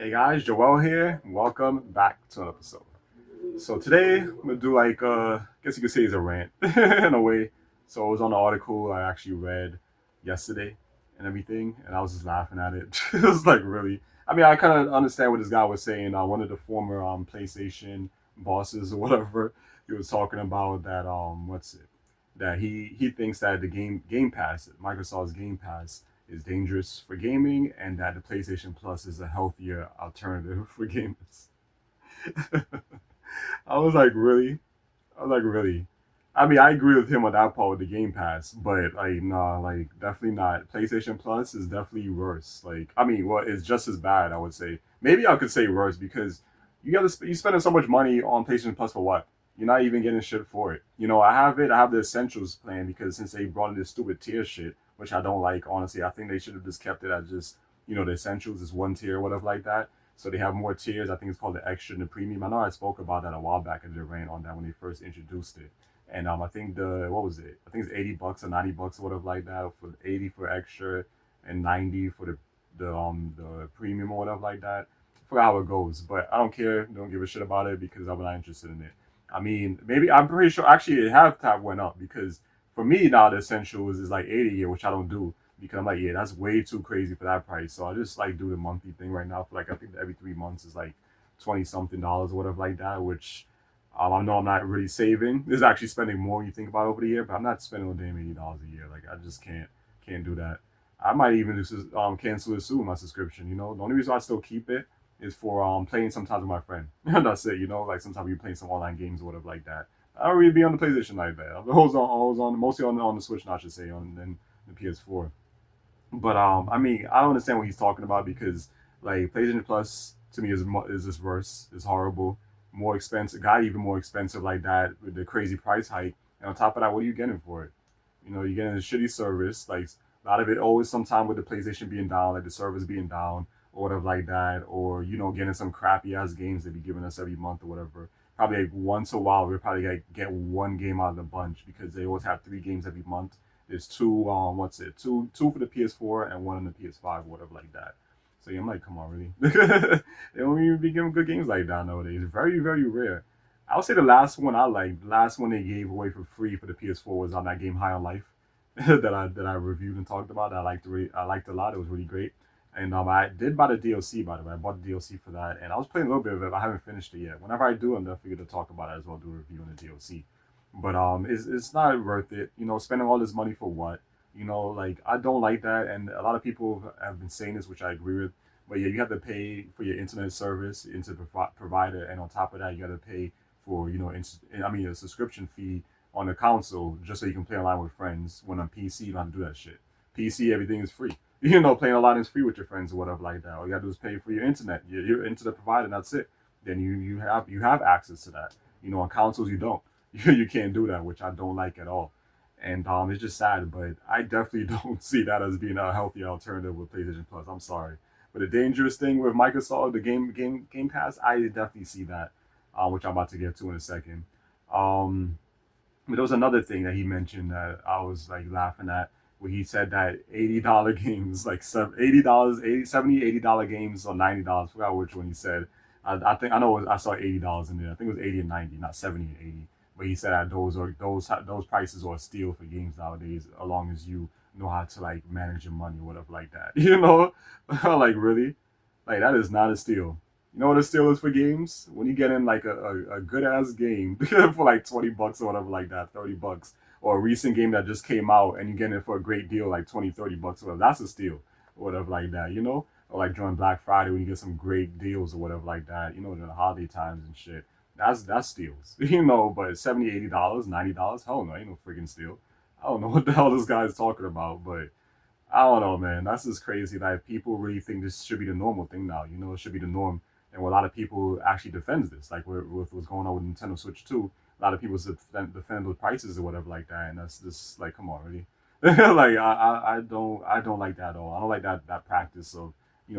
Hey guys, Joel here. Welcome back to an episode. So today I'm gonna do I guess you could say it's a rant in a way. So it was on an article I actually read yesterday and everything, and I was just laughing at it. It was like really. I mean, I kind of understand what this guy was saying. One of the former PlayStation bosses or whatever, he was talking about that what's it that he thinks that the Game Pass, Microsoft's Game Pass, is dangerous for gaming, and that the PlayStation Plus is a healthier alternative for gamers. I was like, really? I was like, really? I mean, I agree with him on that part with the Game Pass, but like, nah, like, definitely not. PlayStation Plus is definitely worse. Like, I mean, well, it's just as bad, I would say. Maybe I could say worse because you spending so much money on PlayStation Plus for what? You're not even getting shit for it. I have it. I have the Essentials plan because since they brought in this stupid tier shit, which I don't like, honestly, I think they should have just kept it as just the Essentials is one tier or whatever like that. So they have more tiers. I think it's called the Extra and the Premium. I know I spoke about that a while back. I did a rant on that when they first introduced it. And I think the what was it? I think it's $80 or $90 or whatever like that for 80 for extra and 90 for the premium or whatever like that. I forgot how it goes, but I don't care. Don't give a shit about it because I'm not interested in it. I mean, maybe I'm pretty sure actually it have tab went up because for me now the essentials is like 80 a year, which I don't do because I'm like, yeah, that's way too crazy for that price. So I just like do the monthly thing right now for like I think every 3 months is like 20 something dollars or whatever like that, which I know I'm not really saving. This is actually spending more when you think about it over the year, but I'm not spending no damn $80 a year. Like I just can't do that. I might even just cancel it soon, my subscription. The only reason I still keep it is for playing sometimes with my friend. That's it. Like sometimes you're playing some online games or whatever like that. I don't really be on the PlayStation like that. I was on mostly on the Switch, not I should say, on then the PS4. But I mean, I don't understand what he's talking about because like PlayStation Plus to me is just worse. It's horrible, more expensive. Got even more expensive like that with the crazy price hike. And on top of that, what are you getting for it? You're getting a shitty service. Like a lot of it always sometime with the PlayStation being down, like the service being down or whatever like that, or getting some crappy ass games they be giving us every month or whatever. Probably like once a while we'll probably get one game out of the bunch because they always have 3 games every month. There's two what's it? Two for the PS4 and one on the PS5, whatever like that. So yeah, I'm like, come on, really? They don't even be giving good games like that nowadays. Very, very rare. I would say the last one I liked, the last one they gave away for free for the PS4 was on that game High on Life that I reviewed and talked about. I liked a lot. It was really great. And I did buy the DLC by the way. I bought the DLC for that, and I was playing a little bit of it. But I haven't finished it yet. Whenever I do, I'm definitely going to talk about it as well. Do a review on the DLC. But it's not worth it. Spending all this money for what? Like I don't like that, and a lot of people have been saying this, which I agree with. But yeah, you have to pay for your internet service, internet provider, and on top of that, you got to pay for a subscription fee on the console just so you can play online with friends. When on PC, you don't have to do that shit. PC, everything is free. Playing online is free with your friends or whatever like that. All you gotta do is pay for your internet, your internet provider, and that's it. Then you have access to that. On consoles you don't. You can't do that, which I don't like at all. And it's just sad, but I definitely don't see that as being a healthy alternative with PlayStation Plus. I'm sorry, but the dangerous thing with Microsoft, the Game Pass, I definitely see that, which I'm about to get to in a second. Um, but there was another thing that he mentioned that I was like laughing at, where he said that $80 games, like $80, 80, $70, $80 games or $90. I forgot which one he said. I think I know I saw $80 in there. I think it was 80 and 90, not 70 and 80. But he said that those prices are a steal for games nowadays, as long as you know how to like manage your money or whatever like that. Like really, like that is not a steal. You know what a steal is for games? When you get in like a good ass game for like $20 or whatever like that, $30, or a recent game that just came out and you get it for a great deal like 20, $30 or whatever. That's a steal or whatever like that. Or like during Black Friday when you get some great deals or whatever like that, during the holiday times and shit. That's steals. But 70, $80, $90, hell no, ain't no freaking steal. I don't know what the hell this guy's talking about, but I don't know, man. That's just crazy that people really think this should be the normal thing now. It should be the norm. And a lot of people actually defends this, like with what's going on with Nintendo Switch 2. A lot of people defend the prices or whatever like that, and that's just like, come on, really. Like I don't like that at all. I don't like that practice of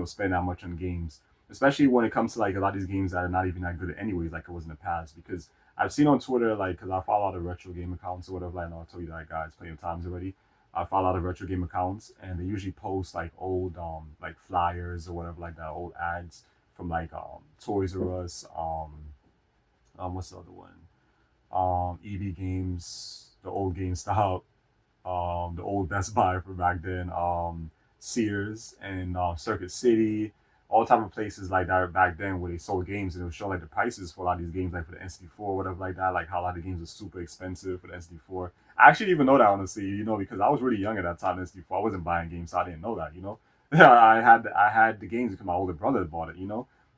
spending that much on games, especially when it comes to like a lot of these games that are not even that good anyways, like it was in the past. Because I've seen on Twitter, like, because I follow a lot of retro game accounts or whatever. I know I told you that guys plenty of times already. I follow a lot of retro game accounts, and they usually post like old like flyers or whatever like that, old ads from like Toys R Us, what's the other one? EB Games, the old GameStop, the old Best Buy for back then, Sears and Circuit City, all type of places like that back then where they sold games and it would show like the prices for a lot of these games, like for the N64, whatever like that, like how a lot of games are super expensive for the N64. I actually didn't even know that honestly, because I was really young at that time. N64, I wasn't buying games, so I didn't know that. I had the games because my older brother bought it,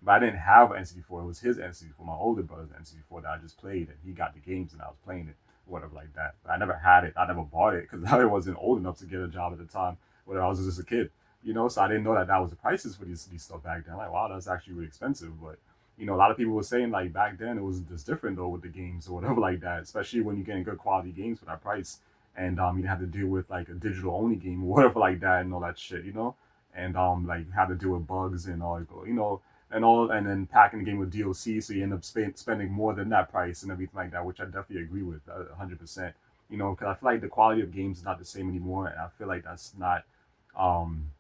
but I didn't have an N64. It was his N64, my older brother's N64 that I just played, and he got the games and I was playing it whatever like that. But I never had it. I never bought it because I wasn't old enough to get a job at the time. When I was just a kid, so I didn't know that that was the prices for these stuff back then. Like, wow, that's actually really expensive. But a lot of people were saying like back then it was just different though with the games or whatever like that. Especially when you're getting good quality games for that price, and you didn't have to deal with like a digital only game or whatever like that and all that shit. And like have to deal with bugs and all, and then packing the game with DLC, so you end up spending more than that price and everything like that, which I definitely agree with 100%. Because I feel like the quality of games is not the same anymore, and I feel like that's not. Um,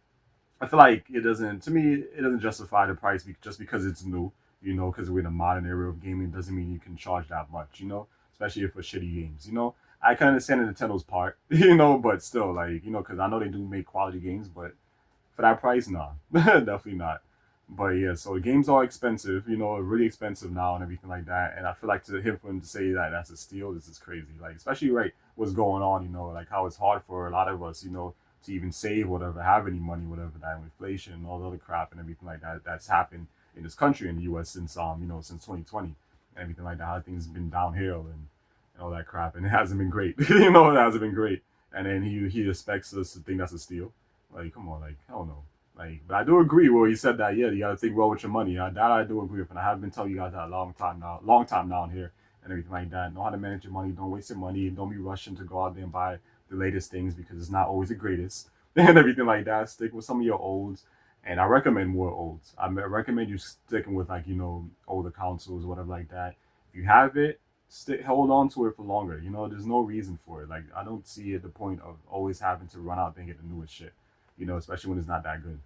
I feel like it doesn't. To me, it doesn't justify the price just because it's new. Because we're in a modern era of gaming doesn't mean you can charge that much. Especially for shitty games. I can understand Nintendo's part. But still, like because I know they do make quality games, but for that price, no, definitely not. But yeah, so games are expensive, really expensive now and everything like that. And I feel like to him for him to say that that's a steal, this is crazy. Like especially right what's going on, like how it's hard for a lot of us, to even save whatever, have any money, whatever that inflation and all the other crap and everything like that that's happened in this country in the US since since 2020 and everything like that. How things have been downhill and all that crap. And it hasn't been great. It hasn't been great. And then he expects us to think that's a steal. Like, come on, like, hell no. Like, but I do agree where he said that. Yeah, you got to think well with your money. That I do agree with, and I have been telling you guys that a long time now here, and everything like that. Know how to manage your money. Don't waste your money. Don't be rushing to go out there and buy the latest things because it's not always the greatest, and everything like that. Stick with some of your olds, and I recommend more olds. recommend you sticking with like older consoles or whatever like that. If you have it, hold on to it for longer. There's no reason for it. Like I don't see the point of always having to run out there and get the newest shit. Especially when it's not that good.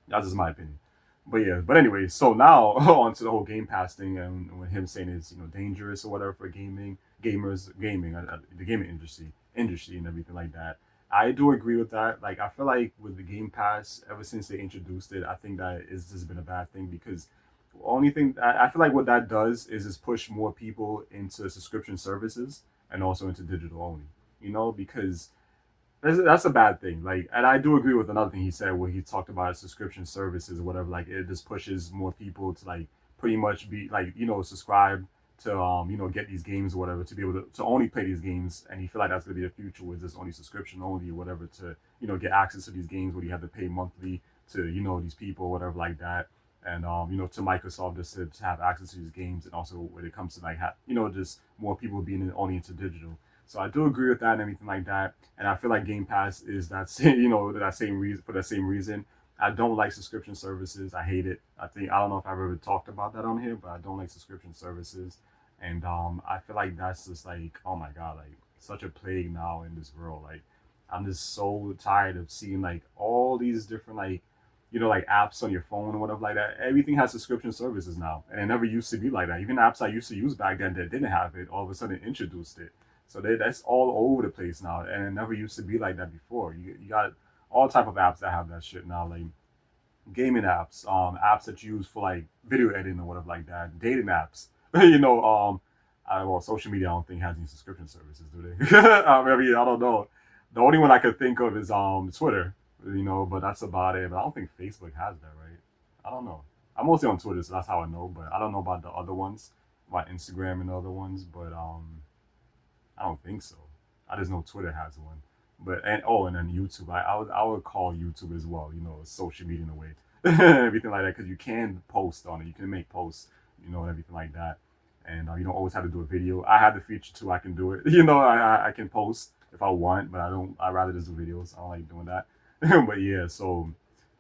That's just my opinion. But yeah, but anyway, so now on to the whole Game Pass thing and when him saying it's dangerous or whatever for gaming, the gaming industry and everything like that. I do agree with that. Like I feel like with the Game Pass, ever since they introduced it, I think that is has been a bad thing because the only thing I feel like what that does is just push more people into subscription services and also into digital only. Because that's a bad thing. Like, and I do agree with another thing he said where he talked about subscription services or whatever. Like, it just pushes more people to like pretty much be like subscribe to get these games or whatever to be able to only play these games. And he feel like that's gonna be the future with this only subscription only or whatever to get access to these games where you have to pay monthly to these people or whatever like that. And to Microsoft just to have access to these games and also when it comes to like just more people being only into digital. So I do agree with that and everything like that. And I feel like Game Pass is that same, that same reason for the same reason. I don't like subscription services. I hate it. I don't know if I've ever talked about that on here, but I don't like subscription services. And I feel like that's just like, oh my god, like such a plague now in this world. Like I'm just so tired of seeing like all these different like like apps on your phone or whatever like that. Everything has subscription services now, and it never used to be like that. Even apps I used to use back then that didn't have it, all of a sudden introduced it. So that's all over the place now, and it never used to be like that before. You got all type of apps that have that shit now, like gaming apps, apps that you use for like video editing or whatever like that, dating apps. Well, social media I don't think has any subscription services, do they? I don't know. The only one I could think of is Twitter, but that's about it. But I don't think Facebook has that, right? I don't know. I'm mostly on Twitter, so that's how I know. But I don't know about the other ones, about Instagram and the other ones. But I don't think so. I just know Twitter has one. And then YouTube. I would call YouTube as well. Social media in a way, everything like that because you can post on it. You can make posts, and everything like that. And you don't always have to do a video. I have the feature too. I can do it. I can post if I want, but I don't. I rather just do videos. I don't like doing that. But yeah, so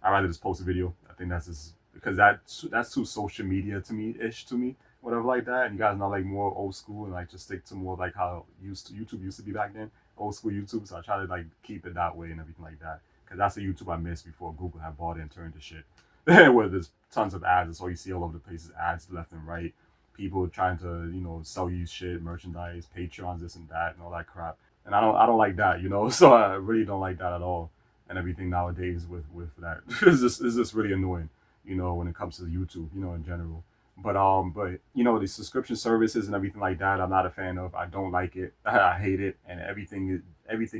I rather just post a video. I think that's just because that's too social media to me whatever like that. And you guys not like more old school and like just stick to more like how YouTube used to be back then, old school YouTube. So I try to like keep it that way and everything like that because that's the YouTube I missed before Google had bought it and turned to shit. where there's tons of ads. That's all you see all over the place is ads left and right. People trying to sell you shit, merchandise, Patreons, this and that, and all that crap. And I don't like that, So I really don't like that at all. And everything nowadays with that is just really annoying, when it comes to YouTube, in general. But the subscription services and everything like that, I'm not a fan of. I don't like it. I hate it. And everything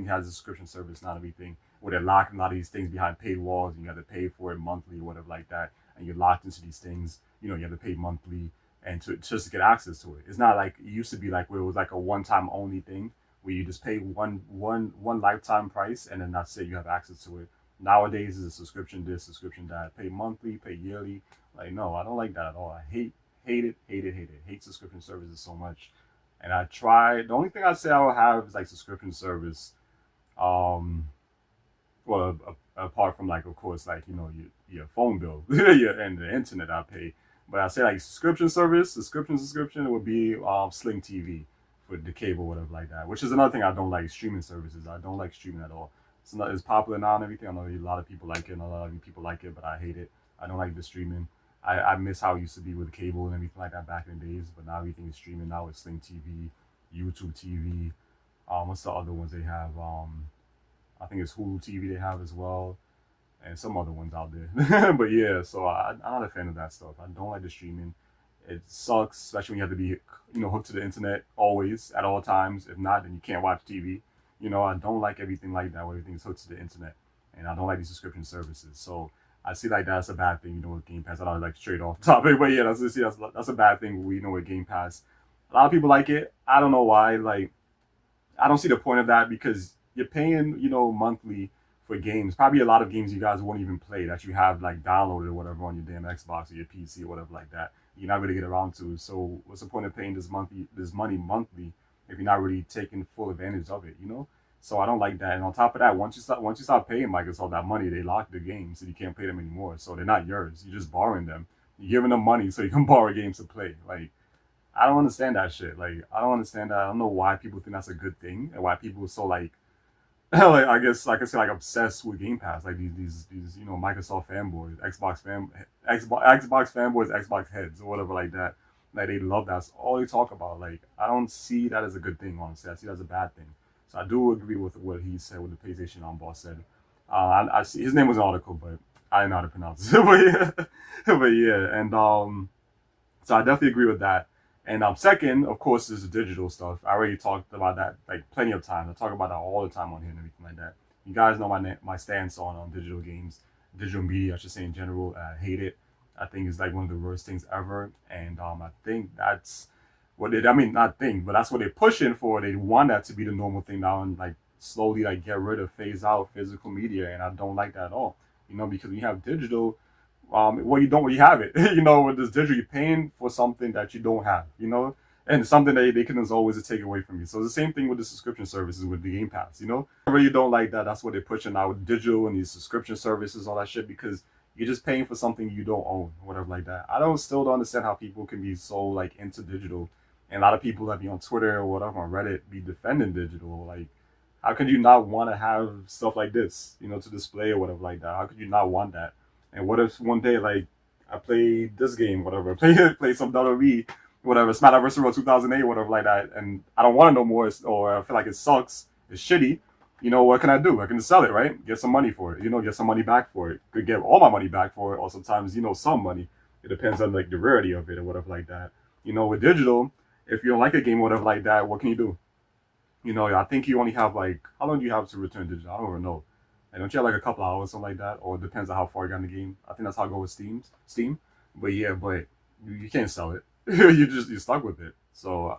has a subscription service, not everything. Where they're locking a lot of these things behind paid walls, and you have to pay for it monthly or whatever like that, and you're locked into these things. You have to pay monthly and to just to get access to it. It's not like it used to be like where it was like a one-time only thing where you just pay one lifetime price and then that's it. You have access to it. Nowadays, it's a subscription this, subscription that. Pay monthly, pay yearly. Like no, I don't like that at all. I hate it, hate it, hate it. Hate subscription services so much. And I try. The only thing I say I will have is like subscription service. Um, well, apart from like, of course, like your phone bill, and the internet I pay. But I say like subscription would be Sling TV for the cable, whatever like that. Which is another thing I don't like streaming services. I don't like streaming at all. It's popular now and everything. I know a lot of people like it, and a lot of people like it, but I hate it. I don't like the streaming. I miss how it used to be with cable and everything like that back in the days. But now everything is streaming. Now it's Sling TV, YouTube TV. What's the other ones they have? I think it's Hulu TV they have as well, and some other ones out there. But yeah, so I'm not a fan of that stuff. I don't like the streaming. It sucks, especially when you have to be hooked to the internet always at all times. If not, then you can't watch TV. I don't like everything like that where everything's hooked to the internet, and I don't like these subscription services. So I see like that's a bad thing. With Game Pass. I don't like straight off topic, but yeah, that's a bad thing. With Game Pass, a lot of people like it. I don't know why. Like I don't see the point of that because you're paying, monthly for games. Probably a lot of games you guys won't even play that you have like downloaded or whatever on your damn Xbox or your PC or whatever like that. You're not really get around to. So what's the point of paying this money monthly if you're not really taking full advantage of it? So I don't like that. And on top of that, once you start paying Microsoft that money, they lock the games so you can't play them anymore. So they're not yours. You're just borrowing them. You're giving them money so you can borrow games to play. Like I don't understand that shit. Like I don't understand that. I don't know why people think that's a good thing and why people are so like like I guess like I said like obsessed with Game Pass. Like these Microsoft fanboys, Xbox fanboys, Xbox heads or whatever like that. Like they love that. That's all they talk about. Like I don't see that as a good thing. Honestly, I see that as a bad thing. So I do agree with what he said, what the PlayStation boss said. I see his name was an article, but I didn't know how to pronounce it. But yeah, and so I definitely agree with that. And second, of course, is the digital stuff. I already talked about that like plenty of times. I talk about that all the time on here and everything like that. You guys know my stance on digital games, digital media, I should say in general. I hate it. I think it's like one of the worst things ever. And I think that's I mean, not think, but that's what they're pushing for. They want that to be the normal thing now and like slowly like get rid of, phase out physical media. And I don't like that at all. Because we have digital, well, you don't really have it. With this digital, you're paying for something that you don't have. And something that they can always take away from you. So it's the same thing with the subscription services with the Game Pass. I really don't like that. That's what they're pushing now with digital and these subscription services, all that shit, because you're just paying for something you don't own, whatever like that. I don't understand how people can be so like into digital, and a lot of people that be on Twitter or whatever on Reddit be defending digital. Like, how could you not want to have stuff like this, to display or whatever like that? How could you not want that? And what if one day, like, I play this game, whatever, play some WWE, whatever, Smash vs. World 2008, whatever like that, and I don't want it no more, or I feel like it sucks, it's shitty. What can I do? I can just sell it, right? Get some money for it. Get some money back for it. Could get all my money back for it, or sometimes, some money. It depends on like the rarity of it or whatever like that. With digital, if you don't like a game or whatever like that, what can you do? I think you only have like how long do you have to return digital? I don't even know. Like, don't you have like a couple hours, something like that, or it depends on how far you got in the game. I think that's how it goes with Steam. But yeah, but you can't sell it. You're stuck with it. So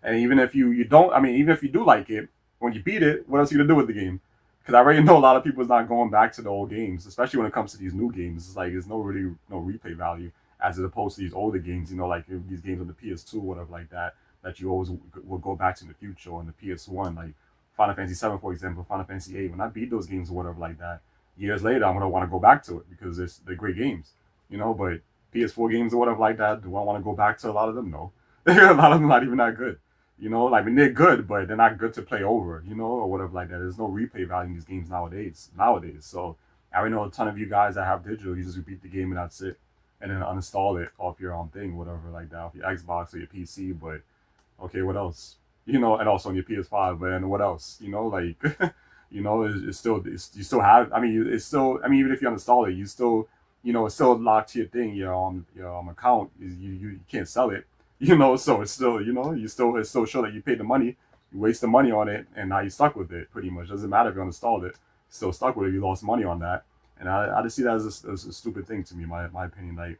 and even if you don't, I mean, even if you do like it, when you beat it, what else are you gonna do with the game? Because I already know a lot of people is not going back to the old games, especially when it comes to these new games. It's like there's no replay value as opposed to these older games. Like these games on the PS2, whatever like that you always will go back to in the future on the PS1, like Final Fantasy 7, for example, Final Fantasy 8. When I beat those games or whatever like that, years later I'm gonna want to go back to it because they're great games, But PS4 games or whatever like that, do I want to go back to a lot of them? No, a lot of them not even that good. Like I mean, they're good, but they're not good to play over, or whatever like that. There's no replay value in these games nowadays. So I already know a ton of you guys that have digital. You just repeat the game and that's it, and then uninstall it off your thing, whatever like that, off your Xbox or your PC. But okay, what else? And also on your PS5. But then what else? Like, it's still you still have. I mean, it's still. I mean, even if you uninstall it, you still, it's still locked to your thing. Your account is you can't sell it. So it's still, you still it's still show that you paid the money. You waste the money on it, and now you're stuck with it. Pretty much doesn't matter if you uninstalled it. Still stuck with it. You lost money on that, and I just see that as a stupid thing to me. My opinion. Like,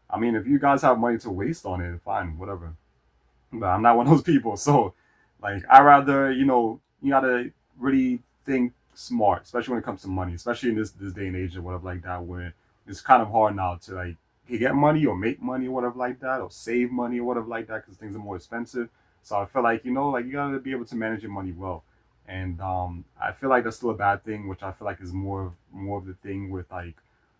I mean, if you guys have money to waste on it, fine, whatever, but I'm not one of those people. So, like, I rather, you gotta really think smart, especially when it comes to money, especially in this day and age or whatever like that, where it's kind of hard now to like get money or make money or whatever like that, or save money or whatever like that, because things are more expensive. So I feel like, like you gotta be able to manage your money well, and I feel like that's still a bad thing, which I feel like is more of the thing with like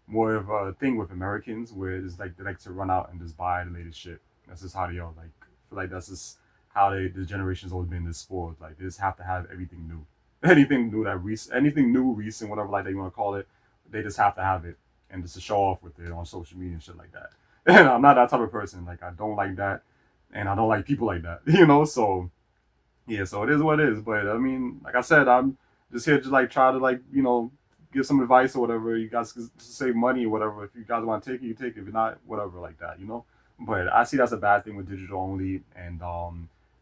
more of a thing with Americans, where it's like they like to run out and just buy the latest shit. That's just how they are. Like, feel like that's just how the generation's always been this spoiled. Like, they just have to have everything new, anything new anything new, recent, whatever like that you want to call it. They just have to have it, and just to show off with it on social media and shit like that. And I'm not that type of person. Like, I don't like that, and I don't like people like that. So yeah, so it is what it is. But I mean, like I said, I'm just here to like try to like give some advice or whatever. You guys can save money or whatever. If you guys want to take it, you take it. If you're not, whatever, like that. But I see that's a bad thing with digital only, and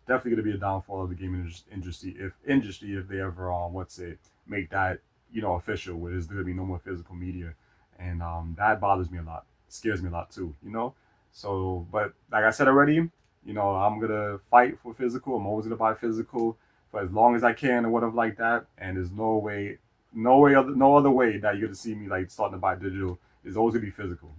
definitely gonna be a downfall of the gaming industry if they ever what's it make that official, where there's gonna be no more physical media, and that bothers me a lot. Scares me a lot too. So, but like I said already, I'm gonna fight for physical. I'm always gonna buy physical for as long as I can or whatever like that. And there's no other way that you're gonna see me like starting to buy digital. It's always gonna be physical.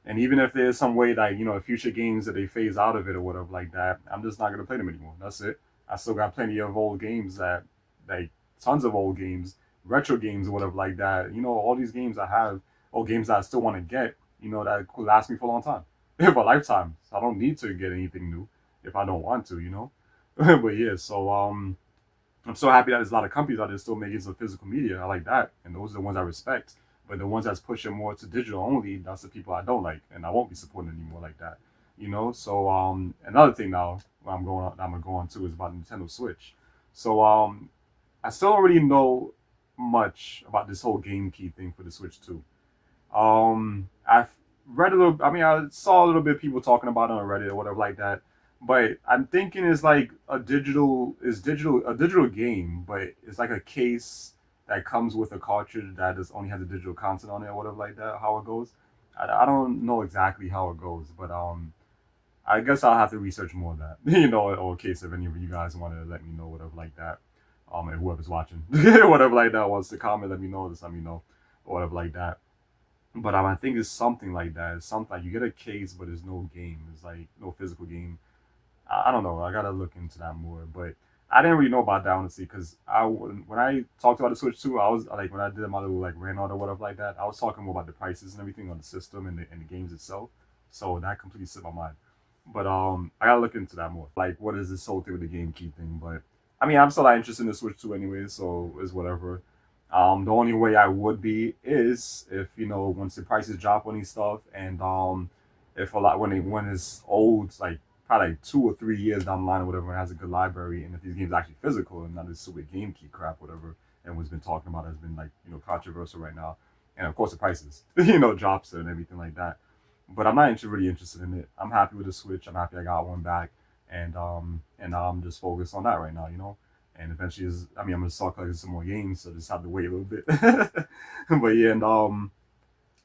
And even if there's some way that future games that they phase out of it or whatever like that, I'm just not gonna play them anymore. That's it. I still got plenty of old games that like tons of old games, retro games or whatever like that. All these games I have, or games that I still want to get. That could last me for a long time. For a lifetime. So I don't need to get anything new if I don't want to. But yeah, so I'm so happy that there's a lot of companies out there still making some physical media. I like that, and those are the ones I respect. But the ones that's pushing more to digital only, that's the people I don't like, and I won't be supporting anymore like that. So another thing now I'm gonna go on to is about Nintendo Switch. So I still don't really know much about this whole game key thing for the Switch too. I've read a little. I mean, I saw a little bit of people talking about it on Reddit or whatever like that. But I'm thinking it's like a digital game, but it's like a case that comes with a cartridge that just only has the digital content on it or whatever like that. How it goes, I don't know exactly how it goes, but I guess I'll have to research more of that. Or in case if any of you guys want to let me know whatever like that. And whoever's watching, whatever like that wants to comment, let me know. Just let me know, or whatever like that. But I think it's something like that. It's something like you get a case, but there's no game. It's like no physical game. I don't know. I gotta look into that more. But I didn't really know about that honestly, because when I talked about the Switch 2, I was like when I did my little like rant or whatever like that, I was talking more about the prices and everything on the system and the games itself. So that completely slipped my mind. But I gotta look into that more. Like, what is this whole thing with the game key thing? But I mean, I'm still not interested in the Switch 2 anyway, so it's whatever. The only way I would be is if once the prices drop on these stuff, and if a lot when it's old, like probably like 2 or 3 years down the line or whatever, it has a good library, and if these games are actually physical and not this stupid game key crap, whatever everyone's been talking about has been like controversial right now, and of course the prices drops and everything like that. But I'm not really interested in it. I'm happy with the Switch. I'm happy I got one back, and now I'm just focused on that right now. And eventually, I mean, I'm gonna start collecting some more games, so just have to wait a little bit. But yeah, and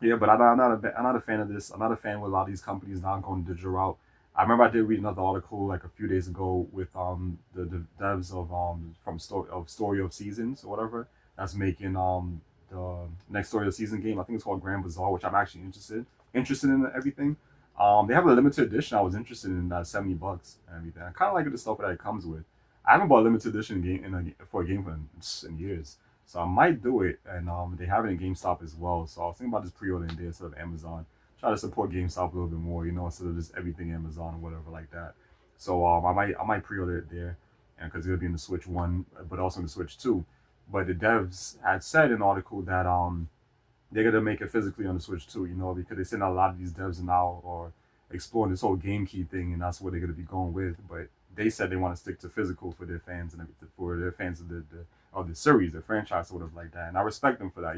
yeah, but I'm not a fan of this. I'm not a fan with a lot of these companies not going digital route. I remember I did read another article like a few days ago with the devs of Story of Seasons or whatever, that's making the next Story of Season game. I think it's called Grand Bazaar, which I'm actually interested in everything. They have a limited edition. I was interested in that $70 and everything. I kind of like the stuff that it comes with. I haven't bought a limited edition game for a game in years, so I might do it. And they have it in GameStop as well. So I was thinking about just pre-ordering there instead of Amazon. Try to support GameStop a little bit more, instead of just everything Amazon or whatever like that. So I might pre-order it there, and because it'll be in the Switch 1, but also in the Switch 2. But the devs had said in an article that they're gonna make it physically on the Switch too, because they're seeing a lot of these devs now or exploring this whole game key thing, and that's what they're gonna be going with. But they said they want to stick to physical for their fans and everything, for their fans of the series, the franchise, or whatever like that. And I respect them for that.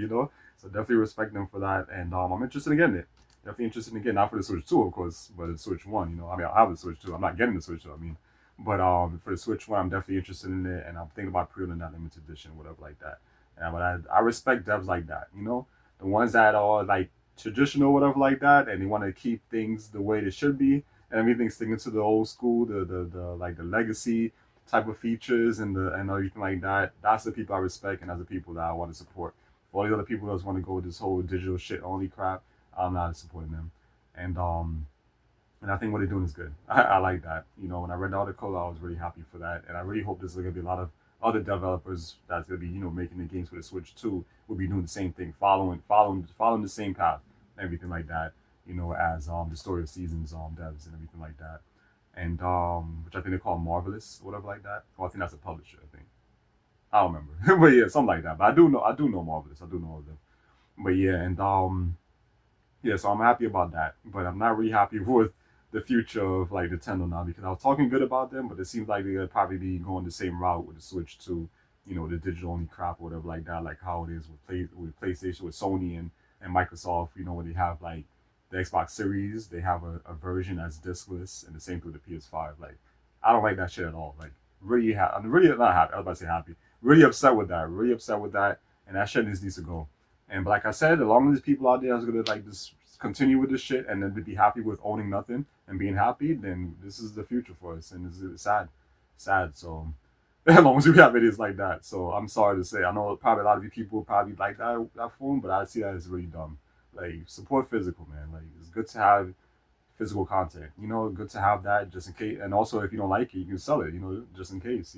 So definitely respect them for that, and I'm interested in getting it. Definitely interested in getting not for the Switch 2, of course, but the Switch 1. I mean, I have the Switch 2. I'm not getting the Switch 2. I mean, but for the Switch 1, I'm definitely interested in it, and I'm thinking about pre-ordering that limited edition, whatever like that. And but I respect devs like that. The ones that are like traditional, whatever like that, and they want to keep things the way they should be, and everything sticking to the old school, the like the legacy type of features and everything like that. That's the people I respect, and that's the people that I want to support. For all the other people that just want to go with this whole digital shit only crap, I'm not supporting them. And and I think what they're doing is good. I like that. When I read the article, I was really happy for that, and I really hope there's gonna be a lot of other developers that's gonna be making the games for the Switch too. Will be doing the same thing, following the same path, and everything like that. As the story of seasons devs and everything like that, and which I think they call Marvelous or whatever like that. Well, I think that's a publisher. I think I don't remember, but yeah, something like that. But I do know Marvelous. I do know of them. But yeah, and yeah, so I'm happy about that, but I'm not really happy with the future of like Nintendo now because I was talking good about them, but it seems like they're gonna probably be going the same route with the Switch to, the digital only crap or whatever like that, like how it is with PlayStation, with Sony and Microsoft. Where they have like the Xbox Series, they have a version that's discless, and the same with the PS5. Like, I don't like that shit at all. Like, I'm really not happy. I was about to say happy. Really upset with that. Really upset with that, and that shit needs to go. And but like I said, as long as there's people out there that's gonna like just continue with this shit and then to be happy with owning nothing and being happy, then this is the future for us. And it's sad, sad. So as long as we have videos like that, so I'm sorry to say, I know probably a lot of you people probably like that form, but I see that as really dumb. Like support physical, man. Like it's good to have physical content. Good to have that just in case. And also, if you don't like it, you can sell it. Just in case.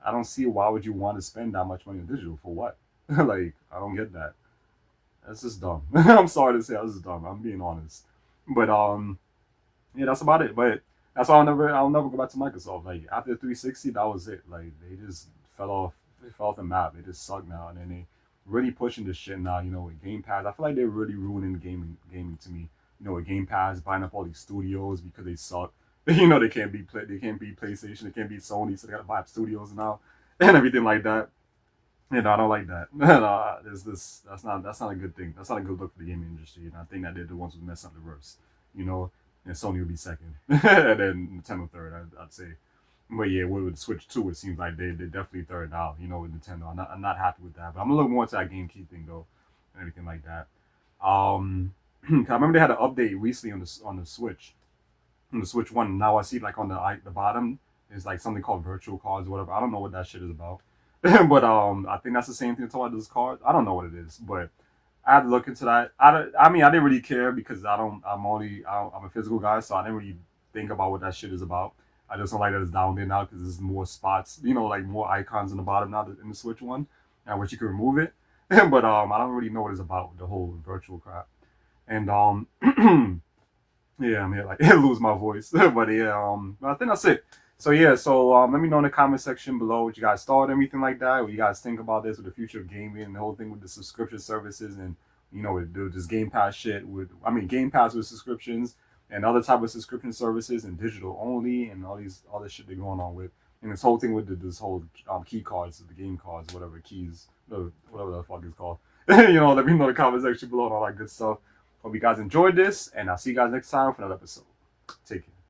I don't see why would you want to spend that much money on digital for what. Like I don't get that. That's just dumb. I'm sorry to say that's just dumb. I'm being honest. But yeah, that's about it. But that's why I'll never go back to Microsoft. Like after 360, that was it. Like they just fell off the map. They just suck now, and then they really pushing this shit now. With Game Pass, I feel like they're really ruining gaming to me. With Game Pass buying up all these studios because they suck. They can't beat PlayStation, they can't beat Sony, so they gotta buy up studios now and everything like that. I don't like that. No, there's this. That's not a good thing. That's not a good look for the gaming industry. And I think that they're the ones who mess up the worst. You know, and Sony would be second, and then Nintendo third. I'd say. But yeah, with the Switch 2, it seems like they're definitely third now. With Nintendo, I'm not happy with that. But I'm gonna look more into that game key thing though, and everything like that. I remember they had an update recently on the Switch One. Now I see like on the bottom is like something called virtual cards or whatever. I don't know what that shit is about. But I think that's the same thing to this card. I don't know what it is, but I had to look into that. I mean, I didn't really care because I don't. I'm a physical guy, so I didn't really think about what that shit is about. I just don't like that it's down there now because there's more spots, like more icons in the bottom now in the Switch one, which you can remove it. But I don't really know what it's about the whole virtual crap. And yeah, I'm here like lose my voice. But yeah, I think that's it. So yeah, so let me know in the comment section below what you guys thought, anything like that. What you guys think about this with the future of gaming and the whole thing with the subscription services and with this Game Pass shit. Game Pass with subscriptions and other type of subscription services and digital only and all this shit they're going on with. And this whole thing with this whole key cards, the game cards, whatever keys, whatever the fuck it's called. Let me know in the comment section below and all that good stuff. Hope you guys enjoyed this, and I'll see you guys next time for another episode. Take care.